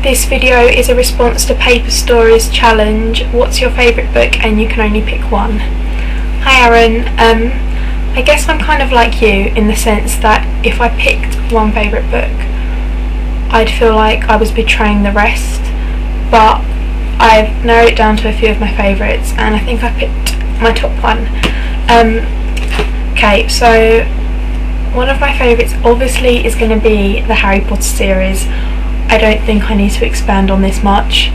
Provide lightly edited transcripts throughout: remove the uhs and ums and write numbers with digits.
This video is a response to Paper Stories challenge, what's your favourite book and you can only pick one. Hi Aaron, I guess I'm kind of like you in the sense that if I picked one favourite book I'd feel like I was betraying the rest, but I've narrowed it down to a few of my favourites and I think I picked my top one. Okay, so one of my favourites obviously is going to be the Harry Potter series. I don't think I need to expand on this much.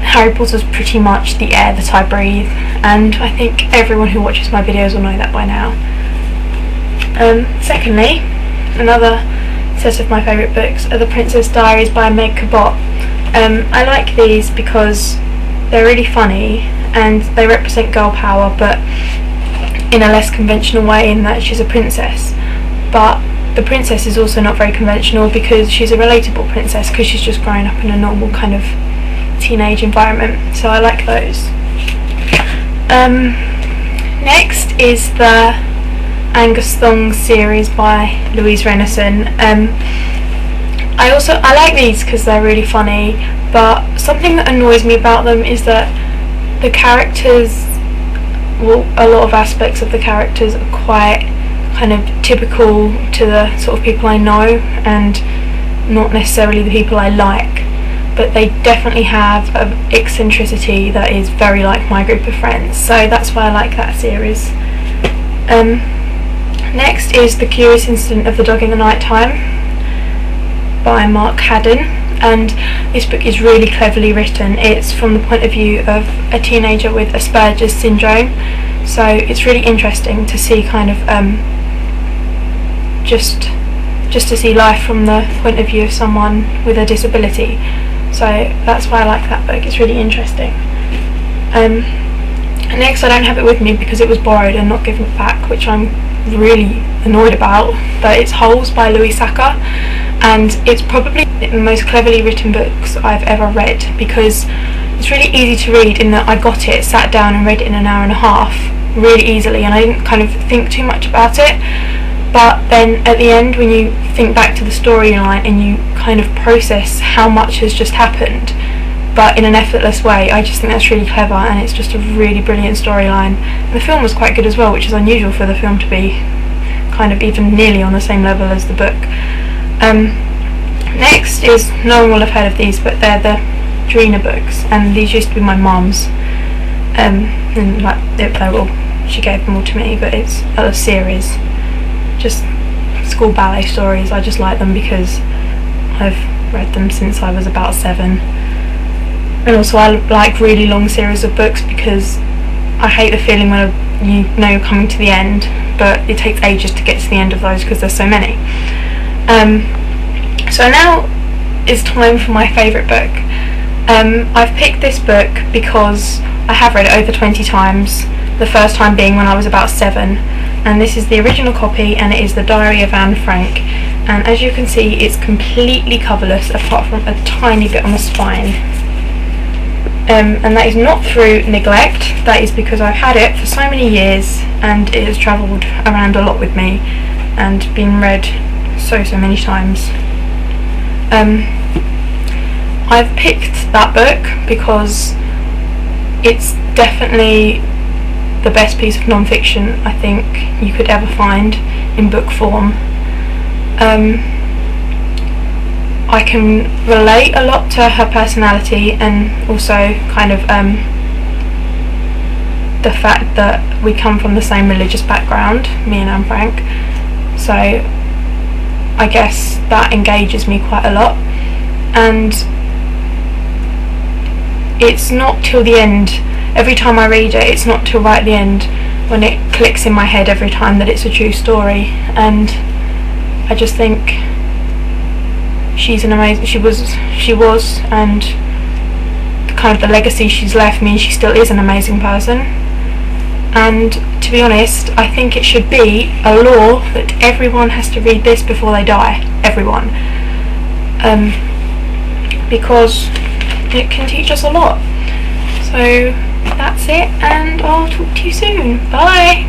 Harry Potter's pretty much the air that I breathe, and I think everyone who watches my videos will know that by now. Secondly, another set of my favourite books are The Princess Diaries by Meg Cabot. I like these because they're really funny and they represent girl power, but in a less conventional way in that she's a princess. But the princess is also not very conventional because she's a relatable princess because she's just growing up in a normal kind of teenage environment, so I like those. Next is the Angus Thong series by Louise Renison. I like these because they're really funny, but something that annoys me about them is that the characters, well, a lot of aspects of the characters are quite kind of typical to the sort of people I know and not necessarily the people I like, but they definitely have an eccentricity that is very like my group of friends, so that's why I like that series. Next is The Curious Incident of the Dog in the Night Time by Mark Haddon, and this book is really cleverly written. It's from the point of view of a teenager with Asperger's syndrome, so it's really interesting to see kind of just to see life from the point of view of someone with a disability, so that's why I like that book. It's really interesting. Next, I don't have it with me because it was borrowed and not given back, which I'm really annoyed about, but it's Holes by Louise Sachar, and it's probably the most cleverly written books I've ever read because it's really easy to read in that I got it, sat down and read it in an hour and a half really easily, and I didn't kind of think too much about it. But then at the end, when you think back to the storyline and you kind of process how much has just happened, but in an effortless way, I just think that's really clever, and it's just a really brilliant storyline. And the film was quite good as well, which is unusual for the film to be kind of even nearly on the same level as the book. Next is, no one will have heard of these, but they're the Drina books, and these used to be my mum's. And like she gave them all to me, but it's a series. Just school ballet stories. I just like them because I've read them since I was about 7, and also I like really long series of books because I hate the feeling when you know you're coming to the end but it takes ages to get to the end of those because there's so many. So now is time for my favourite book. I've picked this book because I have read it over 20 times, the first time being when I was about 7, and this is the original copy, and it is The Diary of Anne Frank, and as you can see it's completely coverless apart from a tiny bit on the spine, and that is not through neglect, that is because I've had it for so many years and it has travelled around a lot with me and been read so many times. I've picked that book because it's definitely the best piece of non-fiction I think you could ever find in book form. I can relate a lot to her personality and also kind of the fact that we come from the same religious background, me and Anne Frank, so I guess that engages me quite a lot, and it's not till the end. Every time I read it, it's not till right at the end when it clicks in my head every time that it's a true story, and I just think she's an amazing, she was, and kind of the legacy she's left means she still is an amazing person. And to be honest, I think it should be a law that everyone has to read this before they die, everyone, because it can teach us a lot. So that's it, and I'll talk to you soon. Bye!